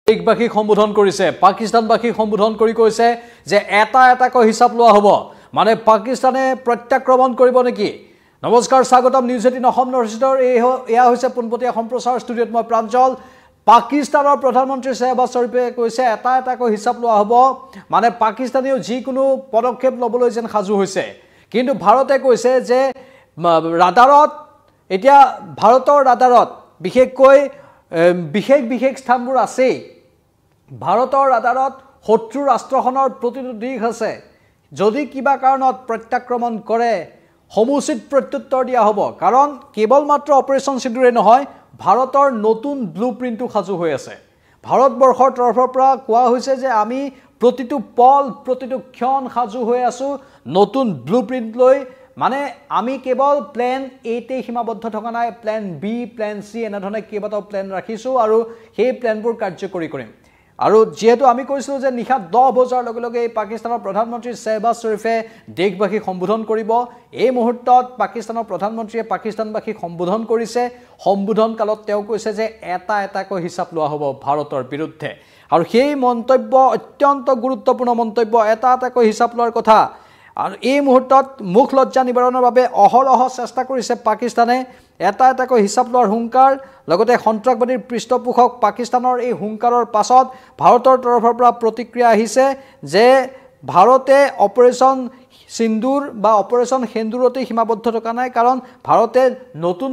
দেশবাসীক সম্বোধন কৰিছে পাকিস্তানবাসীক সম্বোধন কৰি কৈছে যে এটা এটাকৈ হিচাপ লোৱা হ'ব মানে পাকিস্তানে প্ৰত্যাক্ৰমণ কৰিব নেকি নমস্কাৰ স্বাগতম নিউজ 18 অসম নৰ্থইষ্টৰ এয়া হৈছে পোনপটীয়া সম্প্ৰচাৰ ষ্টুডিঅ'ত মই প্ৰাঞ্জল পাকিস্তানৰ প্ৰধানমন্ত্ৰী শ্বাহবাজ শ্বৰীফে কৈছে এটা এটাকৈ হিচাপ লোৱা হ'ব মানে পাকিস্তানেও যিকোনো পদক্ষেপ ল'বলৈ যেন সাজু হৈছে কিন্তু ভাৰতে কৈছে যে ৰাডাৰত এতিয়া ভাৰতৰ ৰাডাৰত বিশেষকৈ বিশেষ স্থানবোৰ আছে ভাৰতৰ ৰাডাৰত শত্ৰু ৰাষ্ট্ৰখনৰ প্ৰতিটো দিশ আছে যদি কিবা কাৰণত প্ৰত্যাক্ৰমণ কৰে সমুচিত প্ৰত্যুত্তৰ দিয়া হ'ব কাৰণ কেৱল মাত্ৰ অপাৰেচন সিন্দুৰে নহয় ভাৰতৰ নতুন ব্লুপ্ৰিণ্টটো সাজু হৈ আছে ভাৰতবৰ্ষৰ তৰফৰ পৰা কোৱা হৈছে যে আমি প্ৰতিটো পল প্ৰতিটো ক্ষণ সাজু হৈ আছো নতুন ব্লুপ্ৰিণ্ট লৈ মানে আমি কেৱল প্ল্যান এ তে সীমাবদ্ধ থকা নাই প্ল্যান বি প্ল্যান সি এনেধৰণে কেইবাটাও প্ল্যান ৰাখিছো আৰু সেই প্ল্যানবোৰ কাৰ্যকৰী কৰিম আৰু যেহেতু আমি কৈছিলো যে নিশা 10 বজাৰ লগে লগে পাকিস্তানৰ প্ৰধানমন্ত্ৰী শ্বাহবাজ শ্বৰীফে দেশবাসীক সম্বোধন কৰিব এই মুহূৰ্তত পাকিস্তানৰ প্ৰধানমন্ত্ৰীয়ে পাকিস্তানবাসীক সম্বোধন কৰিছে সম্বোধন কালত তেওঁ কৈছে যে এটা এটাকৈ হিচাপ লোৱা হ'ব ভাৰতৰ বিৰুদ্ধে আৰু সেই মন্তব্য অত্যন্ত গুৰুত্বপূৰ্ণ মন্তব্য এটা এটাকৈ হিচাপ লোৱাৰ কথা আৰু এই মুহূৰ্তত মুখ লজ্জা নিবাৰণৰ বাবে অহৰহ চেষ্টা কৰিছে পাকিস্তানে এটা এটাকৈ হিচাপ লোৱাৰ হুংকাৰ লগতে সন্ত্ৰাসবাদীৰ পৃষ্ঠপোষক পাকিস্তানৰ এই হুংকাৰৰ পাছত ভাৰতৰ তৰফৰ পৰা প্ৰতিক্ৰিয়া আহিছে যে ভাৰতে অপাৰেচন সিন্দুৰ বা অপাৰেচন সেন্দুৰতে সীমাবদ্ধ থকা নাই কাৰণ ভাৰতে নতুন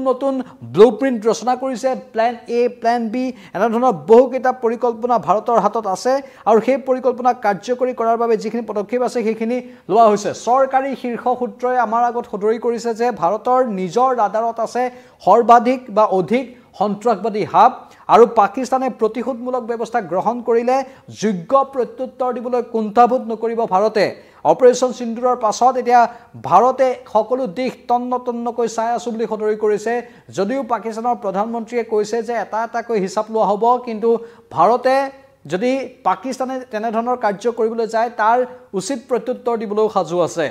ব্লুপ্ৰিণ্ট ৰচনা কৰিছে প্ল্যান এ প্ল্যান বি এনেধৰণৰ বহুকেইটা পৰিকল্পনা ভাৰতৰ হাতত আছে আৰু সেই পৰিকল্পনা কাৰ্যকৰী কৰাৰ বাবে যিখিনি পদক্ষেপ আছে সেইখিনি লোৱা হৈছে চৰকাৰী শীৰ্ষ সূত্ৰই আমাৰ আগত সদৰি কৰিছে যে ভাৰতৰ নিজৰ ৰাডাৰত আছে সৰ্বাধিক বা অধিক সন্ত্ৰাসবাদী হাব আৰু পাকিস্তানে প্ৰতিশোধমূলক ব্যৱস্থা গ্ৰহণ কৰিলে যোগ্য প্ৰত্যুত্তৰ দিবলৈ কুণ্ঠাবোধ নকৰিব ভাৰতে অপাৰেচন সিন্দুৰৰ পাছত এতিয়া ভাৰতে সকলো দিশ তন্নকৈ চাই আছে বুলি সদৰি কৰিছে যদিও পাকিস্তানৰ প্ৰধানমন্ত্ৰীয়ে কৈছে যে এটা এটাকৈ হিচাপ লোৱা হ'ব কিন্তু ভাৰতে যদি পাকিস্তানে তেনে ধৰণৰ কাৰ্য কৰিবলৈ যায় তাৰ উচিত প্ৰত্যুত্তৰ দিবলৈ সাজু আছে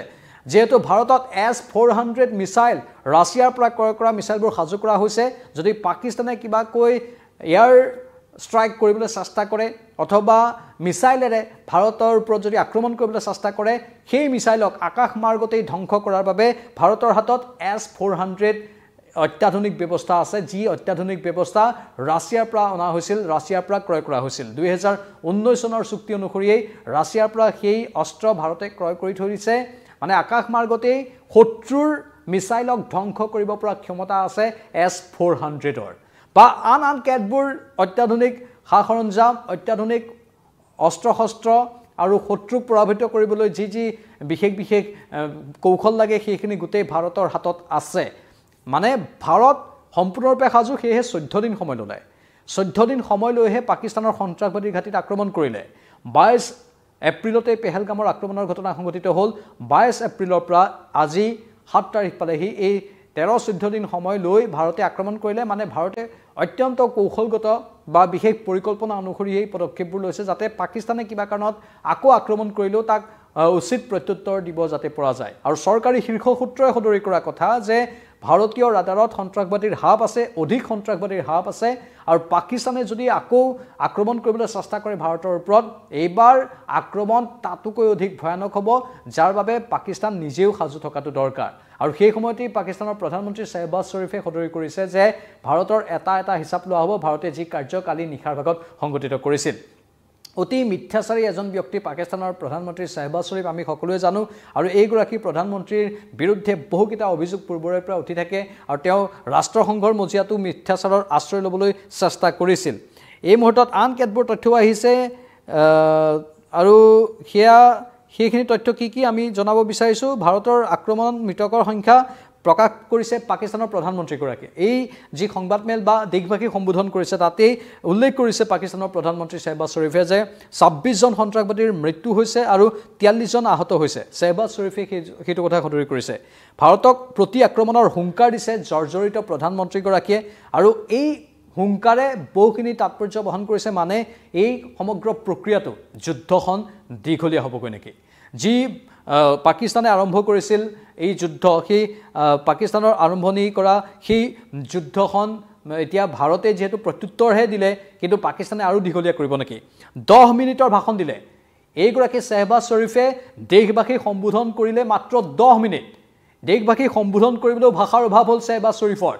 যেহেতু ভাৰতত S-400 মিসাইল ৰাছিয়াৰ পৰা ক্ৰয় কৰা মিসাইলবোৰ সাজু কৰা হৈছে যদি পাকিস্তানে কিবাকৈ এয়াৰ স্ট্ৰাইক কৰিবলৈ চেষ্টা কৰে অথবা মিসাইলেৰে ভাৰতৰ ওপৰত যদি আক্ৰমণ কৰিবলৈ চেষ্টা কৰে সেই মিসাইলক আকাশ মাৰ্গতেই ধ্বংস কৰাৰ বাবে ভাৰতৰ হাতত S-400 অত্যাধুনিক ব্যৱস্থা আছে যি অত্যাধুনিক ব্যৱস্থা ৰাছিয়াৰ পৰা অনা হৈছিল ৰাছিয়াৰ পৰা ক্ৰয় কৰা হৈছিল 2019 চনৰ চুক্তি অনুসৰি ৰাছিয়াৰ পৰা সেই অস্ত্ৰ ভাৰতে ক্ৰয় কৰি থৈছে মানে আকাশ মাৰ্গতেই শত্ৰুৰ মিসাইলক ধ্বংস কৰিব পৰা ক্ষমতা আছে S-400ৰ বা আন কেতবোৰ অত্যাধুনিক সা-সৰঞ্জাম অত্যাধুনিক অস্ত্ৰ-শস্ত্ৰ আৰু শত্ৰুক পৰাভূত কৰিবলৈ যি বিশেষ কৌশল লাগে সেইখিনি গোটেই ভাৰতৰ হাতত আছে মানে ভাৰত সম্পূৰ্ণৰূপে সাজু সেয়ে 14 দিন সময় ললে 14 দিন সময় লৈহে পাকিস্তানৰ সন্ত্ৰাসবাদী ঘাটিত আক্ৰমণ কৰিলে 22 এপ্ৰিলতে পেহেলগামৰ আক্ৰমণৰ ঘটনা সংঘটিত হ'ল 22 এপ্ৰিলৰ পৰা আজি 7 তাৰিখ পালেহি এই 13-14 দিন সময় লৈ ভাৰতে আক্ৰমণ কৰিলে মানে ভাৰতে অত্যন্ত কৌশলগত বা বিশেষ পৰিকল্পনা অনুসৰি এই পদক্ষেপবোৰ লৈছে যাতে পাকিস্তানে কিবা কাৰণত আকৌ আক্ৰমণ কৰিলেও তাক উচিত প্ৰত্যুত্তৰ দিব যাতে পৰা যায় আৰু চৰকাৰী শীৰ্ষ সূত্ৰই সদৰি কৰা কথা যে ভাৰতীয় ৰাডাৰত সন্ত্ৰাসবাদীৰ হাব আছে অধিক সন্ত্ৰাসবাদীৰ হাব আছে আৰু পাকিস্তানে যদি আকৌ আক্ৰমণ কৰিবলৈ চেষ্টা কৰে ভাৰতৰ ওপৰত এইবাৰ আক্ৰমণ তাতোকৈ অধিক ভয়ানক হ'ব যাৰ বাবে পাকিস্তান নিজেও সাজু থকাটো দৰকাৰ আৰু সেই সময়তে পাকিস্তানৰ প্ৰধানমন্ত্ৰী শ্বাহবাজ শ্বৰীফে সদৰি কৰিছে যে ভাৰতৰ এটা হিচাপ লোৱা হ'ব ভাৰতে যি কাৰ্যকালী নিখাৰ ভাগত সংগঠিত কৰিছিল অতি মিথ্যাচাৰী এজন ব্যক্তি পাকিস্তানৰ প্ৰধানমন্ত্ৰী শ্বাহবাজ শ্বৰীফ আমি সকলোৱে জানো আৰু এইগৰাকী প্ৰধানমন্ত্ৰীৰ বিৰুদ্ধে বহুকেইটা অভিযোগ পূৰ্বৰে পৰা উঠি থাকে আৰু তেওঁ ৰাষ্ট্ৰসংঘৰ মজিয়াটো মিথ্যাচাৰৰ আশ্ৰয় ল'বলৈ চেষ্টা কৰিছিল এই মুহূৰ্তত আন কেতবোৰ তথ্য আহিছে আৰু সেইখিনি তথ্য কি আমি জনাব বিচাৰিছো ভাৰতৰ আক্ৰমণ মৃতকৰ সংখ্যা প্ৰকাশ কৰিছে পাকিস্তানৰ প্ৰধানমন্ত্ৰীগৰাকী এই যি সংবাদমেল বা দেশবাসীক সম্বোধন কৰিছে তাতেই উল্লেখ কৰিছে পাকিস্তানৰ প্ৰধানমন্ত্ৰী শ্বাহবাজ শ্বৰীফে যে 26 জন সন্ত্ৰাসবাদীৰ মৃত্যু হৈছে আৰু 43 জন আহত হৈছে শ্বাহবাজ শ্বৰীফে সেইটো কথা সদৰি কৰিছে ভাৰতক প্ৰতি আক্ৰমণৰ হুংকাৰ দিছে জৰ্জৰিত প্ৰধানমন্ত্ৰীগৰাকীয়ে আৰু এই হুংকাৰে বহুখিনি তাৎপৰ্য বহন কৰিছে মানে এই সমগ্ৰ প্ৰক্ৰিয়াটো যুদ্ধখন দীঘলীয়া হ'বগৈ নেকি যি পাকিস্তানে আৰম্ভ কৰিছিল এই যুদ্ধ সেই পাকিস্তানৰ আৰম্ভণি কৰা সেই যুদ্ধখন এতিয়া ভাৰতে যেহেতু প্ৰত্যুত্তৰহে দিলে কিন্তু পাকিস্তানে আৰু দীঘলীয়া কৰিব নেকি 10 মিনিটৰ ভাষণ দিলে এইগৰাকী শ্বাহবাজ শ্বৰীফে দেশবাসীক সম্বোধন কৰিলে মাত্ৰ 10 মিনিট দেশবাসীক সম্বোধন কৰিবলৈ ভাষাৰ অভাৱ হ'ল শ্বাহবাজ শ্বৰীফৰ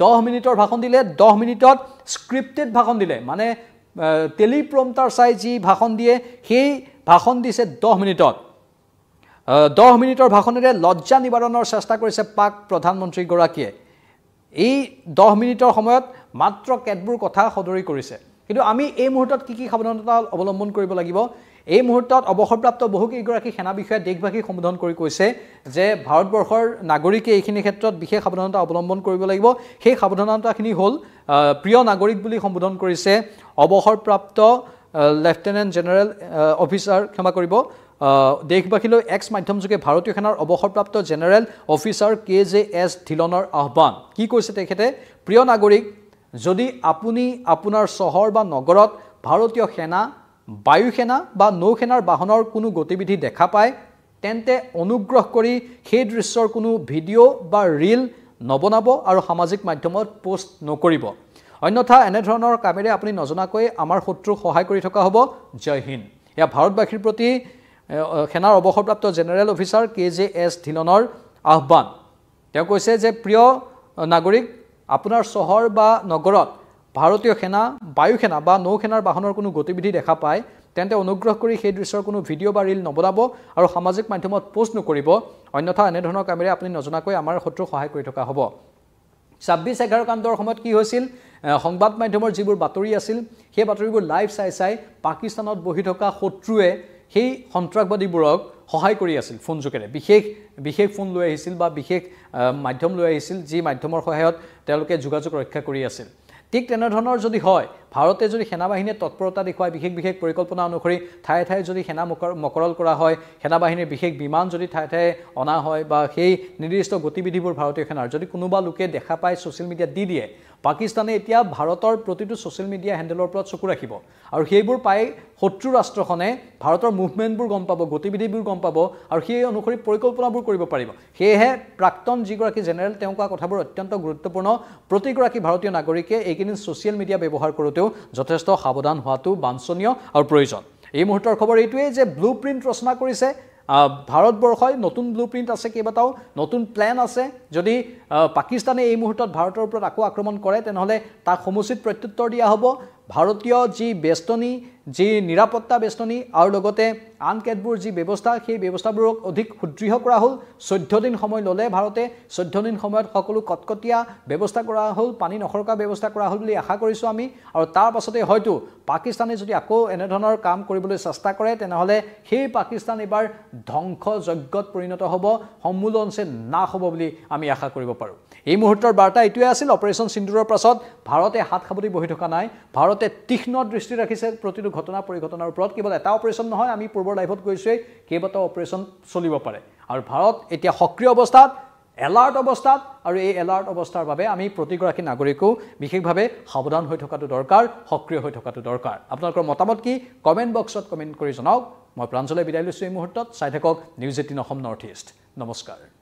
10 মিনিটৰ ভাষণ দিলে 10 মিনিটত স্ক্ৰিপ্টেড ভাষণ দিলে মানে টেলিপ্ৰম্পটাৰ চাই যি ভাষণ দিয়ে সেই ভাষণ দিছে 10 মিনিটত 10 মিনিটৰ ভাষণেৰে লজ্জা নিবাৰণৰ চেষ্টা কৰিছে পাক প্ৰধানমন্ত্ৰী গৰাকীয়ে এই 10 মিনিটৰ সময়ত মাত্ৰ কেতবোৰ কথা সদৰি কৰিছে কিন্তু আমি এই মুহূৰ্তত কি সাৱধানতা অৱলম্বন কৰিব লাগিব এই মুহূৰ্তত অৱসৰপ্ৰাপ্ত বহুকেইগৰাকী সেনা বিষয়া দেশবাসীক সম্বোধন কৰি কৈছে যে ভাৰতবৰ্ষৰ নাগৰিকে এইখিনি ক্ষেত্ৰত বিশেষ সাৱধানতা অৱলম্বন কৰিব লাগিব সেই সাৱধানতাখিনি হ'ল প্ৰিয় নাগৰিক বুলি সম্বোধন কৰিছে অৱসৰপ্ৰাপ্ত লেফটেনেণ্ট জেনেৰেল অফিচাৰ ক্ষমা কৰিব দেশবাসীলৈ এক্স মাধ্যমযোগে ভাৰতীয় সেনাৰ অৱসৰপ্ৰাপ্ত জেনেৰেল অফিচাৰ KJS ধিলনৰ আহ্বান কি কৈছে তেখেতে প্ৰিয় নাগৰিক যদি আপুনি আপোনাৰ চহৰ বা নগৰত ভাৰতীয় সেনা বায়ু সেনা বা নৌ সেনাৰ বাহনৰ কোনো গতিবিধি দেখা পায় তেন্তে অনুগ্ৰহ কৰি সেই দৃশ্যৰ কোনো ভিডিঅ' বা ৰীল নবনাব আৰু সামাজিক মাধ্যমত পোষ্ট নকৰিব অন্যথা এনে ধৰণৰ কামেৰে আপুনি নজনাকৈ আমাৰ শত্ৰুক সহায় কৰি থকা হ'ব জয় হিন্দ এয়া ভাৰতবাসীৰ প্ৰতি সেনাৰ অৱসৰপ্ৰাপ্ত জেনেৰেল অফিচাৰ KJS ধিলনৰ আহ্বান তেওঁ কৈছে যে প্ৰিয় নাগৰিক আপোনাৰ চহৰ বা নগৰত ভাৰতীয় সেনা বায়ু সেনা বা নৌ সেনাৰ বাহনৰ কোনো গতিবিধি দেখা পায় তেন্তে অনুগ্ৰহ কৰি সেই দৃশ্যৰ কোনো ভিডিঅ' বা ৰীল নবনাব আৰু সামাজিক মাধ্যমত পোষ্ট নকৰিব অন্যথা এনে ধৰণৰ কামেৰে আপুনি নজনাকৈ আমাৰ শত্ৰুক সহায় কৰি থকা হ'ব 26/11 কাণ্ডৰ সময়ত কি হৈছিল সংবাদ মাধ্যমৰ যিবোৰ বাতৰি আছিল সেই বাতৰিবোৰ লাইভ চাই পাকিস্তানত বহি থকা শত্ৰুৱে সেই সন্ত্ৰাসবাদীবোৰক সহায় কৰি আছিল ফোন যোগেৰে বিশেষ ফোন লৈ আহিছিল বা বিশেষ মাধ্যম লৈ আহিছিল যি মাধ্যমৰ সহায়ত তেওঁলোকে যোগাযোগ ৰক্ষা কৰি আছিল ঠিক তেনেধৰণৰ যদি হয় ভাৰতে যদি সেনাবাহিনীয়ে তৎপৰতা দেখুৱায় বিশেষ পৰিকল্পনা অনুসৰি ঠায়ে যদি সেনা মকৰল কৰা হয় সেনাবাহিনীৰ বিশেষ বিমান যদি ঠায়ে অনা হয় বা সেই নিৰ্দিষ্ট গতিবিধিবোৰ ভাৰতীয় সেনাৰ যদি কোনোবা লোকে দেখা পায় ছ'চিয়েল মিডিয়াত দি দিয়ে পাকিস্তানে এতিয়া ভাৰতৰ প্ৰতিটো ছ'চিয়েল মিডিয়া হেণ্ডেলৰ ওপৰত চকু ৰাখিব আৰু সেইবোৰ পাই শত্ৰু ৰাষ্ট্ৰখনে ভাৰতৰ মুভমেণ্টবোৰ গম পাব গতিবিধিবোৰ গম পাব আৰু সেই অনুসৰি পৰিকল্পনাবোৰ কৰিব পাৰিব সেয়েহে প্ৰাক্তন যিগৰাকী জেনেৰেল তেওঁ কোৱা কথাবোৰ অত্যন্ত গুৰুত্বপূৰ্ণ প্ৰতিগৰাকী ভাৰতীয় নাগৰিকে এইকেইদিন ছ'চিয়েল মিডিয়া ব্যৱহাৰ কৰোঁতেও যথেষ্ট সাৱধান হোৱাটো বাঞ্ছনীয় আৰু প্ৰয়োজন এই মুহূৰ্তৰ খবৰ এইটোৱেই যে ব্লু প্ৰিণ্ট ৰচনা কৰিছে ভাৰতবৰ্ষই নতুন ব্লু প্ৰিণ্ট আছে কেইবাটাও নতুন প্লেন আছে যদি পাকিস্তানে এই মুহূৰ্তত ভাৰতৰ ওপৰত আকৌ আক্ৰমণ কৰে তেনেহ'লে তাক সমুচিত প্ৰত্যুত্তৰ দিয়া হ'ব ভাৰতীয় যি বেষ্টনী যি নিৰাপত্তা বেষ্টনী আৰু লগতে আন কেতবোৰ যি ব্যৱস্থা সেই ব্যৱস্থাবোৰক অধিক সুদৃঢ় কৰা হ'ল 14 দিন সময় ল'লে ভাৰতে 14 দিন সময়ত সকলো কটকটীয়া ব্যৱস্থা কৰা হ'ল পানী নখৰকা ব্যৱস্থা কৰা হ'ল বুলি আশা কৰিছোঁ আমি আৰু তাৰ পাছতে হয়তো পাকিস্তানে যদি আকৌ এনেধৰণৰ কাম কৰিবলৈ চেষ্টা কৰে তেনেহ'লে সেই পাকিস্তান এবাৰ ধ্বংসযজ্ঞত পৰিণত হ'ব সম্মূলনছে নাশ হ'ব বুলি আমি আশা কৰিব পাৰোঁ এই মুহূৰ্তৰ বাৰ্তা এইটোৱে আছিল অপাৰেশ্যন সিন্দুৰৰ পাছত ভাৰতে হাত সাৱটি বহি থকা নাই ভাৰতে তীক্ষ্ণ দৃষ্টি ৰাখিছে প্ৰতিটো ঘটনা পৰিঘটনাৰ ওপৰত কেৱল এটা অপাৰেশ্যন নহয় আমি পূৰ্বৰ লাইভত কৈছোৱেই কেইবাটাও অপাৰেশ্যন চলিব পাৰে আৰু ভাৰত এতিয়া সক্ৰিয় অৱস্থাত এলাৰ্ট অৱস্থাত আৰু এই এলাৰ্ট অৱস্থাৰ বাবে আমি প্ৰতিগৰাকী নাগৰিকো বিশেষভাৱে সাৱধান হৈ থকাটো দৰকাৰ সক্ৰিয় হৈ থকাটো দৰকাৰ আপোনালোকৰ মতামত কি কমেণ্ট বক্সত কমেণ্ট কৰি জনাওক মই প্ৰাঞ্জলে বিদায় লৈছোঁ এই মুহূৰ্তত চাই থাকক নিউজ 18 অসম নৰ্থ ইষ্ট নমস্কাৰ